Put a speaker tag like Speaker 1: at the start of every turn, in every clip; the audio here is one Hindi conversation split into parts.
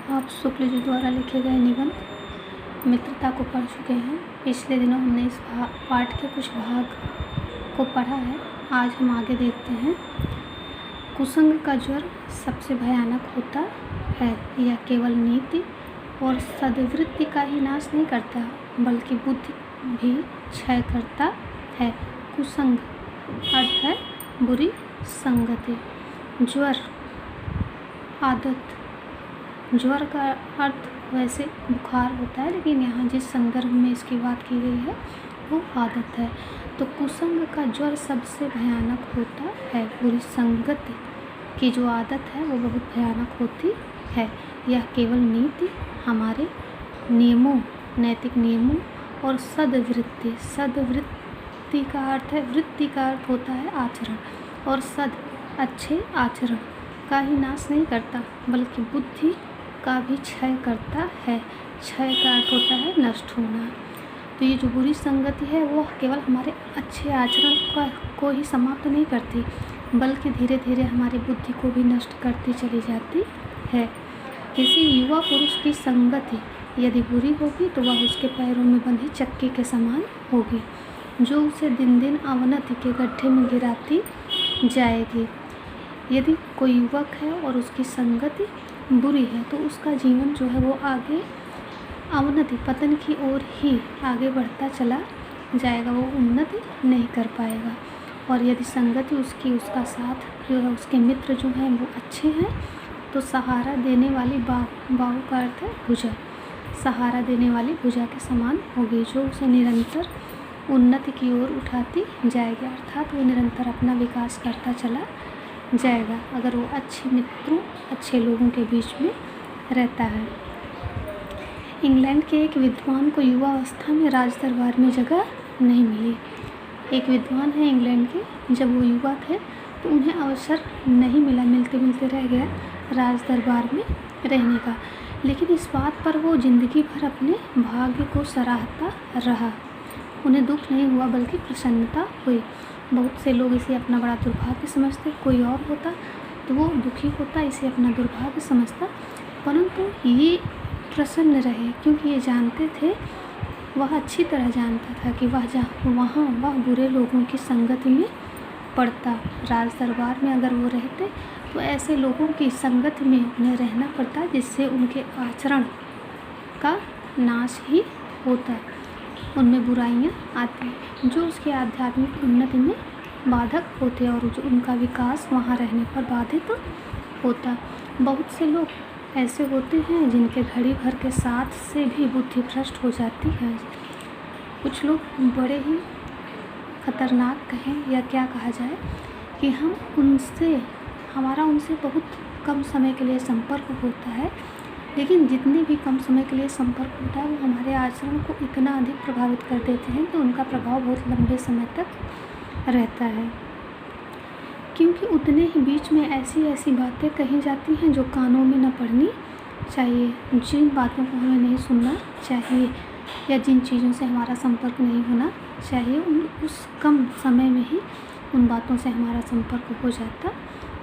Speaker 1: आप शुक्ल जी द्वारा लिखे गए निबंध मित्रता को पढ़ चुके हैं। पिछले दिनों हमने इस पाठ के कुछ भाग को पढ़ा है। आज हम आगे देखते हैं। कुसंग का ज्वर सबसे भयानक होता है। यह केवल नीति और सद्वृत्ति का ही नाश नहीं करता, बल्कि बुद्धि भी क्षय करता है। कुसंग अर्थ है बुरी संगति। ज्वर आदत। ज्वर का अर्थ वैसे बुखार होता है, लेकिन यहाँ जिस संदर्भ में इसकी बात की गई है वो आदत है। तो कुसंग का ज्वर सबसे भयानक होता है। बुरी संगति की जो आदत है वो बहुत भयानक होती है। यह केवल नीति, हमारे नियमों, नैतिक नियमों और सद्वृत्ति का अर्थ है, वृत्ति का अर्थ होता है आचरण, और सद अच्छे आचरण का ही नाश नहीं करता, बल्कि बुद्धि का भी क्षय करता है। क्षय का अर्थ होता है नष्ट होना। तो ये जो बुरी संगति है वो केवल हमारे अच्छे आचरण को ही समाप्त नहीं करती, बल्कि धीरे धीरे हमारी बुद्धि को भी नष्ट करती चली जाती है। किसी युवा पुरुष की संगति यदि बुरी होगी तो वह उसके पैरों में बंधी चक्की के समान होगी, जो उसे दिन दिन अवनति के गड्ढे में गिराती जाएगी। यदि कोई युवक है और उसकी संगति बुरी है तो उसका जीवन जो है वो आगे अवनति, पतन की ओर ही आगे बढ़ता चला जाएगा, वो उन्नति नहीं कर पाएगा। और यदि संगति उसका साथ जो है, उसके मित्र जो हैं वो अच्छे हैं, तो सहारा देने वाली बाहु का अर्थ है भुजा, सहारा देने वाली भुजा के समान होगी, जो उसे निरंतर उन्नति की ओर उठाती जाएगी, अर्थात वो निरंतर अपना विकास करता चला जाएगा, अगर वो अच्छे मित्रों, अच्छे लोगों के बीच में रहता है। इंग्लैंड के एक विद्वान को युवा अवस्था में राज दरबार में जगह नहीं मिली। एक विद्वान है इंग्लैंड के, जब वो युवा थे तो उन्हें अवसर नहीं मिला, मिलते मिलते रह गया राज दरबार में रहने का। लेकिन इस बात पर वो ज़िंदगी भर अपने भाग्य को सराहता रहा। उन्हें दुख नहीं हुआ बल्कि प्रसन्नता हुई। बहुत से लोग इसे अपना बड़ा दुर्भाग्य समझते, कोई और होता तो वो दुखी होता, इसे अपना दुर्भाग्य समझता, परंतु ये प्रसन्न रहे क्योंकि ये जानते थे, वह अच्छी तरह जानता था कि वह बुरे लोगों की संगति में पड़ता। राज दरबार में अगर वो रहते तो ऐसे लोगों की संगति में उन्हें रहना पड़ता जिससे उनके आचरण का नाश ही होता, उनमें बुराइयां आती जो उसके आध्यात्मिक उन्नति में बाधक होते और जो उनका विकास वहाँ रहने पर बाधित होता। बहुत से लोग ऐसे होते हैं जिनके घड़ी भर के साथ से भी बुद्धि भ्रष्ट हो जाती है। कुछ लोग बड़े ही खतरनाक कहें या क्या कहा जाए कि हमारा उनसे बहुत कम समय के लिए संपर्क होता है, लेकिन जितने भी कम समय के लिए संपर्क होता है वो हमारे आचरण को इतना अधिक प्रभावित कर देते हैं कि उनका प्रभाव बहुत लंबे समय तक रहता है, क्योंकि उतने ही बीच में ऐसी ऐसी बातें कही जाती हैं जो कानों में न पड़नी चाहिए, जिन बातों को हमें नहीं सुनना चाहिए या जिन चीज़ों से हमारा संपर्क नहीं होना चाहिए, उस कम समय में ही उन बातों से हमारा संपर्क हो जाता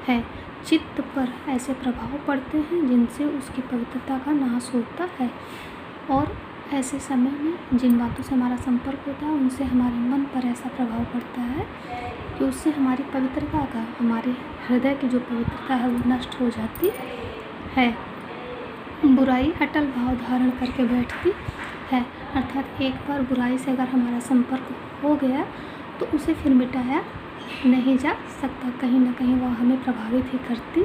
Speaker 1: है। चित्त पर ऐसे प्रभाव पड़ते हैं जिनसे उसकी पवित्रता का नाश होता है, और ऐसे समय में जिन बातों से हमारा संपर्क होता है उनसे हमारे मन पर ऐसा प्रभाव पड़ता है कि उससे हमारी पवित्रता का, हमारे हृदय की जो पवित्रता है वो नष्ट हो जाती है। बुराई अटल भाव धारण करके बैठती है, अर्थात एक बार बुराई से अगर हमारा संपर्क हो गया तो उसे फिर मिटाया नहीं जा सकता, कहीं ना कहीं वह हमें प्रभावित ही करती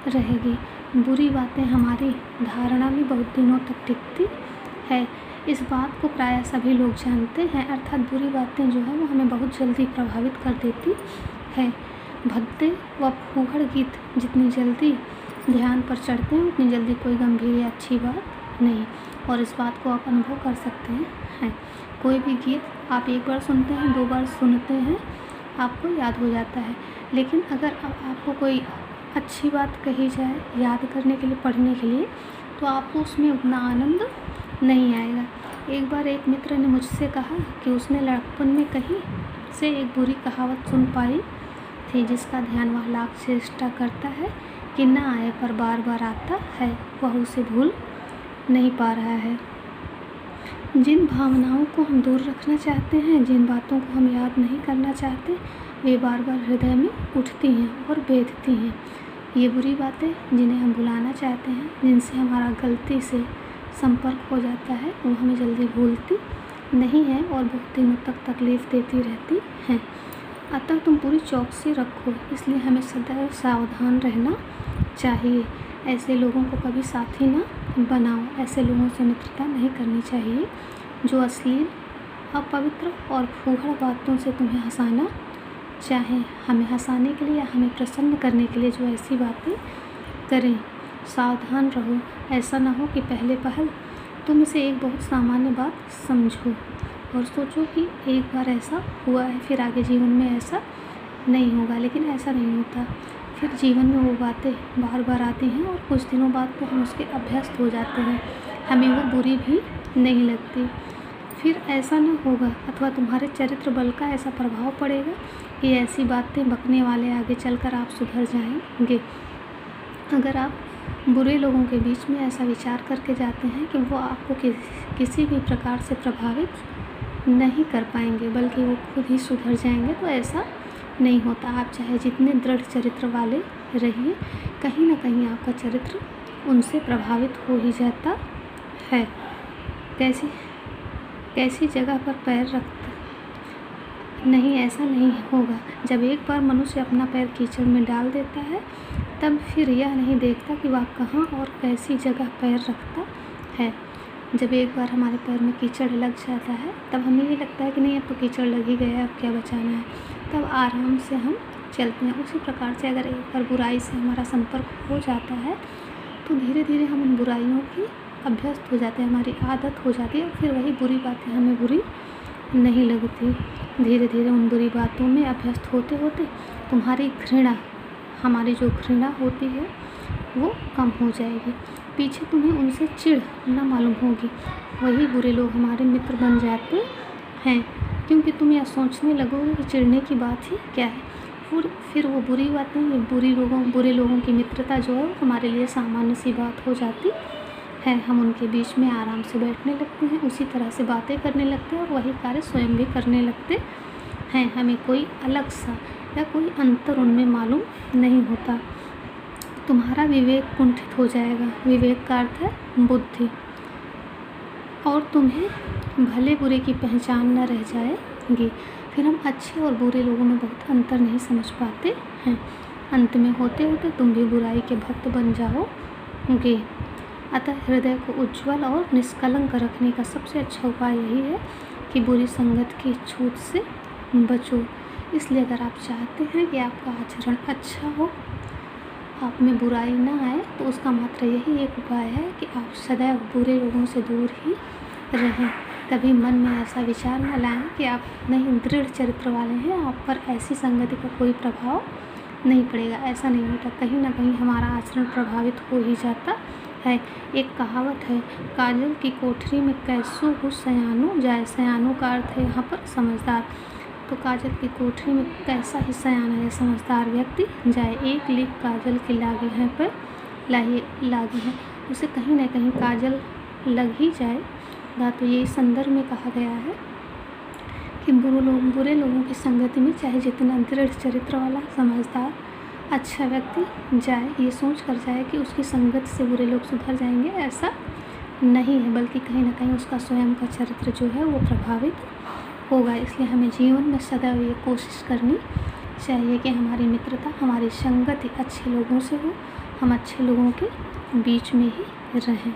Speaker 1: रहेगी। बुरी बातें हमारी धारणा में बहुत दिनों तक टिकती है, इस बात को प्रायः सभी लोग जानते हैं, अर्थात बुरी बातें जो है वो हमें बहुत जल्दी प्रभावित कर देती है। भद्दे व फूहड़ गीत जितनी जल्दी ध्यान पर चढ़ते हैं उतनी जल्दी कोई गंभीर या अच्छी बात नहीं, और इस बात को आप अनुभव कर सकते हैं। कोई भी गीत आप एक बार सुनते हैं, 2 बार सुनते हैं, आपको याद हो जाता है, लेकिन अगर आपको कोई अच्छी बात कही जाए याद करने के लिए, पढ़ने के लिए, तो आपको उसमें उतना आनंद नहीं आएगा। एक बार एक मित्र ने मुझसे कहा कि उसने लड़कपन में कहीं से एक बुरी कहावत सुन पाई थी, जिसका ध्यान वह लाख चेष्टा करता है कि न आए पर बार बार आता है, वह उसे भूल नहीं पा रहा है। जिन भावनाओं को हम दूर रखना चाहते हैं, जिन बातों को हम याद नहीं करना चाहते, वे बार बार हृदय में उठती हैं और बेधती हैं। ये बुरी बातें जिन्हें हम भुलाना चाहते हैं, जिनसे हमारा गलती से संपर्क हो जाता है, वो हमें जल्दी भूलती नहीं है और बहुत दिनों तक तकलीफ़ देती रहती हैं। अतः तुम पूरी चौकसी रखो, इसलिए हमें सदैव सावधान रहना चाहिए। ऐसे लोगों को कभी साथी ना बनाओ, ऐसे लोगों से मित्रता नहीं करनी चाहिए जो अश्लील, अपवित्र और फूहड़ बातों से तुम्हें हंसाना चाहें। हमें हंसाने के लिए या हमें प्रसन्न करने के लिए जो ऐसी बातें करें। सावधान रहो, ऐसा ना हो कि पहले पहल तुम इसे एक बहुत सामान्य बात समझो और सोचो कि एक बार ऐसा हुआ है, फिर आगे जीवन में ऐसा नहीं होगा। लेकिन ऐसा नहीं होता, फिर जीवन में वो बातें बार बार आती हैं और कुछ दिनों बाद तो हम उसके अभ्यस्त हो जाते हैं, हमें वो बुरी भी नहीं लगती। फिर ऐसा न होगा अथवा तुम्हारे चरित्र बल का ऐसा प्रभाव पड़ेगा कि ऐसी बातें बकने वाले आगे चलकर आप सुधर जाएंगे। अगर आप बुरे लोगों के बीच में ऐसा विचार करके जाते हैं कि वो आपको किसी भी प्रकार से प्रभावित नहीं कर पाएंगे, बल्कि वो खुद ही सुधर जाएंगे, तो ऐसा नहीं होता। आप चाहे जितने दृढ़ चरित्र वाले रहिए, कहीं ना कहीं आपका चरित्र उनसे प्रभावित हो ही जाता है। कैसी जगह पर पैर रखता नहीं, ऐसा नहीं होगा। जब एक बार मनुष्य अपना पैर कीचड़ में डाल देता है, तब फिर यह नहीं देखता कि वह कहाँ और कैसी जगह पैर रखता है। जब एक बार हमारे पैर में कीचड़ लग जाता है, तब हमें ये लगता है कि नहीं, अब तो कीचड़ लग ही गया, अब क्या बचाना है, तब आराम से हम चलते हैं। उसी प्रकार से अगर एक बार बुराई से हमारा संपर्क हो जाता है, तो धीरे धीरे हम उन बुराइयों की अभ्यस्त हो जाते हैं, हमारी आदत हो जाती है और फिर वही बुरी बातें हमें बुरी नहीं लगती। धीरे धीरे उन बुरी बातों में अभ्यस्त होते होते तुम्हारी घृणा, हमारी जो घृणा होती है, वो कम हो जाएगी। पीछे तुम्हें उनसे चिढ़ न मालूम होगी, वही बुरे लोग हमारे मित्र बन जाते हैं, क्योंकि तुम यह सोचने लगोगे कि चिढ़ने की बात ही क्या है। फिर वो बुरी बातें, ये बुरे लोगों की मित्रता जो है, हमारे लिए सामान्य सी बात हो जाती है। हम उनके बीच में आराम से बैठने लगते हैं, उसी तरह से बातें करने लगते हैं और वही कार्य स्वयं भी करने लगते हैं। हमें कोई अलग सा या कोई अंतर उनमें मालूम नहीं होता। तुम्हारा विवेक कुंठित हो जाएगा। विवेक का अर्थ है बुद्धि, और तुम्हें भले बुरे की पहचान न रह जाएगी। फिर हम अच्छे और बुरे लोगों में बहुत अंतर नहीं समझ पाते हैं। अंत में होते होते तुम भी बुराई के भक्त बन जाओगे। अतः हृदय को उज्ज्वल और निष्कलंक रखने का सबसे अच्छा उपाय यही है कि बुरी संगत की छूत से बचो। इसलिए अगर आप चाहते हैं कि आपका आचरण अच्छा हो, आप में बुराई ना आए, तो उसका मात्र यही एक उपाय है कि आप सदैव बुरे लोगों से दूर ही रहें। कभी मन में ऐसा विचार न लाएं कि आप नहीं दृढ़ चरित्र वाले हैं, आप पर ऐसी संगति का कोई प्रभाव नहीं पड़ेगा। ऐसा नहीं होता, कहीं ना कहीं हमारा आचरण प्रभावित हो ही जाता है। एक कहावत है, काजल की कोठरी में कैसो हो सयानो जाए। सयानो का अर्थ है यहाँ पर समझदार। तो काजल की कोठरी में कैसा ही सयाना या समझदार व्यक्ति जाए। एक लीक काजल की लागी है पर लागी है, उसे कहीं ना कहीं काजल लग ही जाएगा। तो ये संदर्भ में कहा गया है कि बुरे लोगों की संगति में चाहे जितना दृढ़ चरित्र वाला, समझदार, अच्छा व्यक्ति जाए, ये सोच कर जाए कि उसकी संगत से बुरे लोग सुधर जाएंगे, ऐसा नहीं है, बल्कि कहीं ना कहीं उसका स्वयं का चरित्र जो है वो प्रभावित होगा। इसलिए हमें जीवन में सदैव ये कोशिश करनी चाहिए कि हमारी मित्रता, हमारी संगति अच्छे लोगों से हो, हम अच्छे लोगों के बीच में ही रहें।